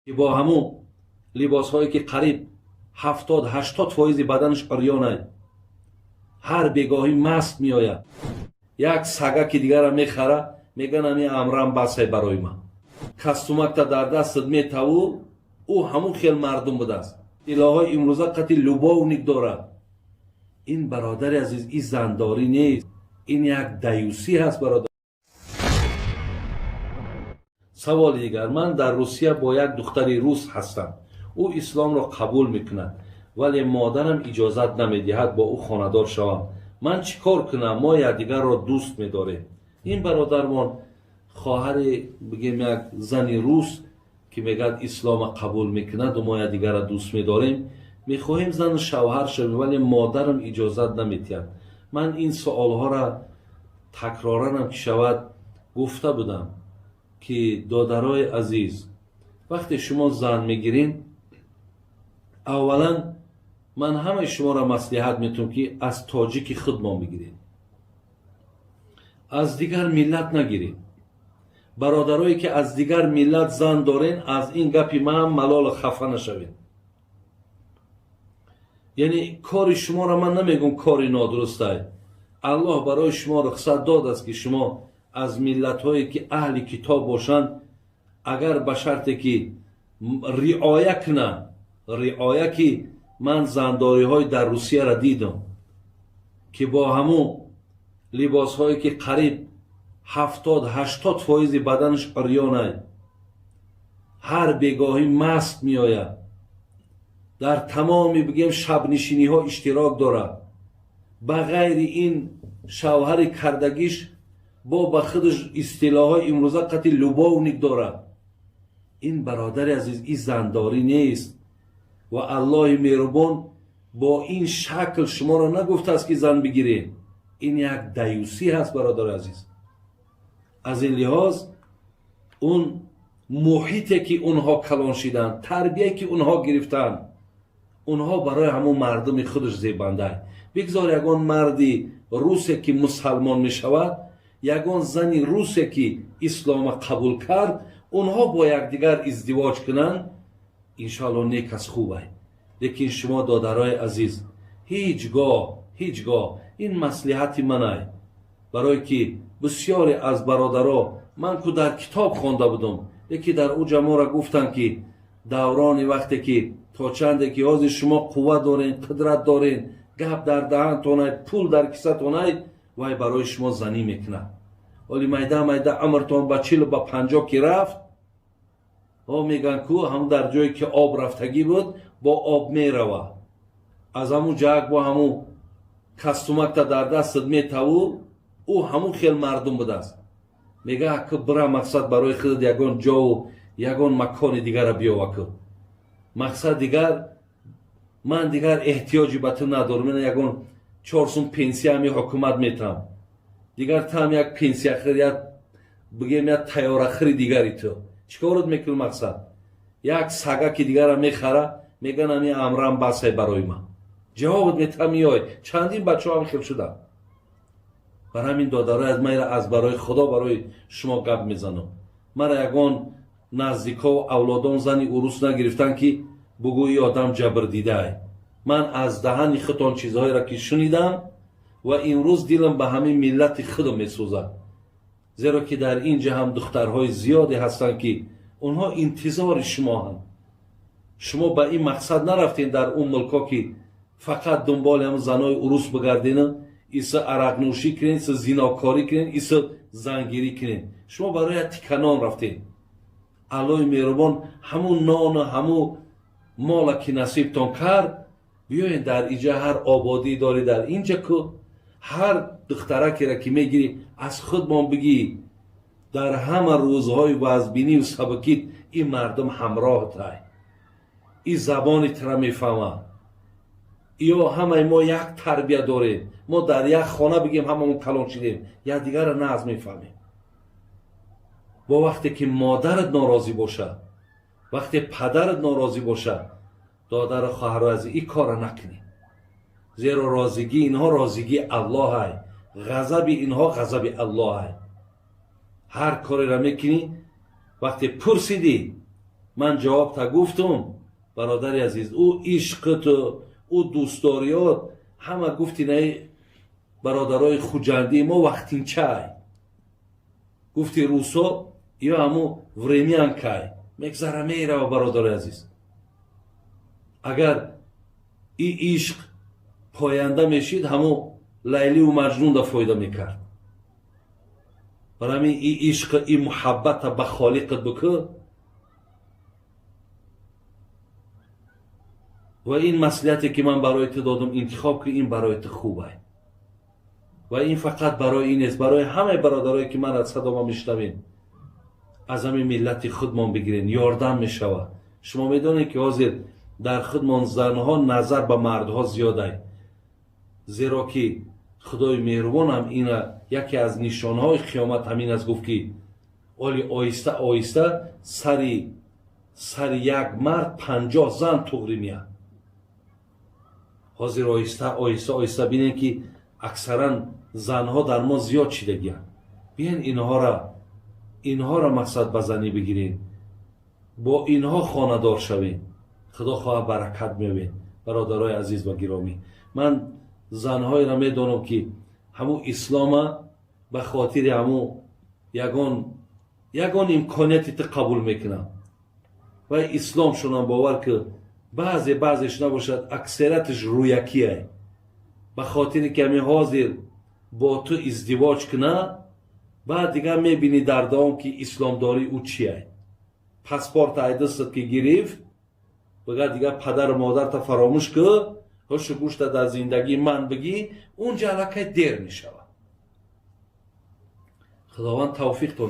که با همون لباس هایی که قریب 70-80% بدنش عریانه، هر بگاهی مست می آید، یک سگک دیگر را می خره، میگن امی امرم بسه برای من، کستومک تا در دست می تاو، او همون خیل مردم بوده است. الهه امروزه قطع لباونیک دارد. این برادر عزیز، این زنداری نیست، این یک دیوسی هست برادر. سوال دیگر، من در روسیه با یک دختری روس هستم، او اسلام را قبول میکند ولی مادرم اجازت نمیدهد با او خاندار شوم. من چیکار کنم؟ ما یکدیگر را دوست میداریم. این برادرمان خواهر بگیم یک زنی روس که میگد اسلام قبول میکند و ما یکدیگر را دوست میداریم، میخواهیم زن شوهر شویم ولی مادرم اجازت نمیدهد. من این سوال ها را تکرارا که شود گفته بودم که دادرای عزیز، وقتی شما زن میگیرین، اولا من همه شما را مصلحت میتونم که از تاجیک خود ما بگیرین، از دیگر ملت نگیرین. برادرایی که از دیگر ملت زن دارین، از این گپی من ملال خفه نشوین. یعنی کار شما را من نمیگم کاری نادرسته، الله برای شما رخصت داد است که شما از ملت هایی که اهل کتاب باشند، اگر به شرطی که رعایه کنن، رعایه که من زنداری های در روسیه را دیدم که با همون لباس هایی که قریب 70-80% بدنش عریانه، هر بگاهی مست می آید، در تمام بگیم شب نشینی ها اشتراک داره، بغیر این شوهر کردگیش با خودش اصطلاح های امروزه قطع لباونیک داره. این برادر عزیز، این زنداری نیست و الله مهربان با این شکل شما را نگفته است که زن بگیرید. این یک دیوسی هست برادر عزیز. از این لحاظ اون محیطی که اونها کلان شدن، تربیه که اونها گرفتن، اونها برای همون مردم خودش زیبنده. بگذار یگان مردی روسی که مسلمان می شود، یگان زنی روسی که اسلام قبول کرد، اونها با یکدیگر ازدواج کنند، انشاءالله نیک از خوبه. لیکن شما دادرای عزیز، هیچگاه این مصلحت منه، برای که بسیاری از برادرها من که در کتاب خوانده بودم، یکی در او جماعه را گفتن که دوران وقتی که تا چنده که از شما قوت دارین، قدرت دارین، گپ در دهن تونه، پول در کیسه تونه، وای برای شما زنی میکنه. ولی میده عمرتون با 40 با 50 که رفت، ها میگن که هم در جایی که آب رفتگی بود با آب میروه، از همون جاک با همون کستومک تا در دست میتاو، او همون خیل مردم بوده است. میگه که برای مقصد برای خود یگان جا و یگان مکان دیگر را بیاوه که مقصد دیگر من دیگر احتیاجی به تو ندارم، من یگان 400 پنسیه همی حکومت میتم دیگر، تا هم یک پنسیه خرید بگیم یک تیاره خرید دیگری تو چیکارت میکنی؟ مقصد یک سگک دیگر را میخره، میگن امی امرم بسه برای من. جوابت میتم میای چندین بچه هم خیل شدن. بر همین دادرای از من از برای خدا برای شما گپ میزنم. مرا یگان نزدیکا و اولادان زنی عروس نگرفتن که بگویی آدم جبر دیده. من از دهن خودتان چیزهایی را که شنیدم و این روز دلم به همین ملت خودم میسوزد، زیرا که در اینجا هم دخترهای زیادی هستند که اونها انتظار شما هم. شما به این مقصد نرفتین در اون ملکا که فقط دنبال هم زنای عروس بگردین، ایسا عرق نوشی کنین، ایسا زیناکاری کنین، ایسا زنگیری کنین. شما برای تکنان رفتین. الله مهربان همون نان و همون مال که نصیبتان کرد، بیاین در اینجا هر آبادی داری در اینجا که هر دخترکی را که میگیری از خود ما بگی در همه روزهای وزبینی و سبکیت این مردم همراه تای، این زبانی تر میفهمه، یا همه ما یک تربیه داریم، ما در یک خانه بگیم هممون کلان شدیم، یا دیگر را نه از میفهمیم. با وقتی که مادرت ناراضی باشه، وقتی پدرت ناراضی باشه، دادر خواهر از این کار نکنی، زیرا راضیگی اینها راضیگی الله های، غضب اینها غضب الله های. هر کاری را میکنی وقتی پرسیدی من جواب تا گفتم برادر عزیز او عشقت او دوستداریات همه گفتی نه برادرای خوجندی ما وقتین چای گفتی روسا یا همو ورمیان کای مگذره میره برادر عزیز اگر این عشق پاینده میشید همو لیلی و مجنون دا فایده میکرد برای این عشق این محبت به خالقت بکن و این مسئولیتی که من برایت دادم انتخاب که این برایت خوبه و این فقط برای این است برای همه برادرایی که من از صدا میشنوین از همین ملت خودمان بگیرین یاردم میشوه شما میدونید که حاضر در خودمان زنها نظر به مردها زیاده زیرا که خدای مهربان هم این یکی از نشانهای قیامت همین است گفت که ولی آیسته آیسته سر یک مرد 50 زن توغری میاد حاضر آیسته آیسته آیسته بینین که اکثرا زنها در ما زیاد چیدگی هست بیاین اینها را مقصد بزنی بگیرین با اینها خانه‌دار شوین خدا خواه برکت میوین برادرای عزیز و گرامی من زنهای را میدانم که همو اسلام به خاطر همو یگان امکانیتی قبول میکنم و اسلام شونم باور که بعضیش نباشد اکثرتش رویکیه به خاطر که همین حاضر با تو ازدواج کنه بعد دیگه میبینی در دوام که اسلام داری او چیه پاسپورت دستت که گرفت بگه دیگه پدر و مادر تا فراموش که هوش گوشت در زندگی من بگی اونجا علاقه دیر میشود خداوند توفیق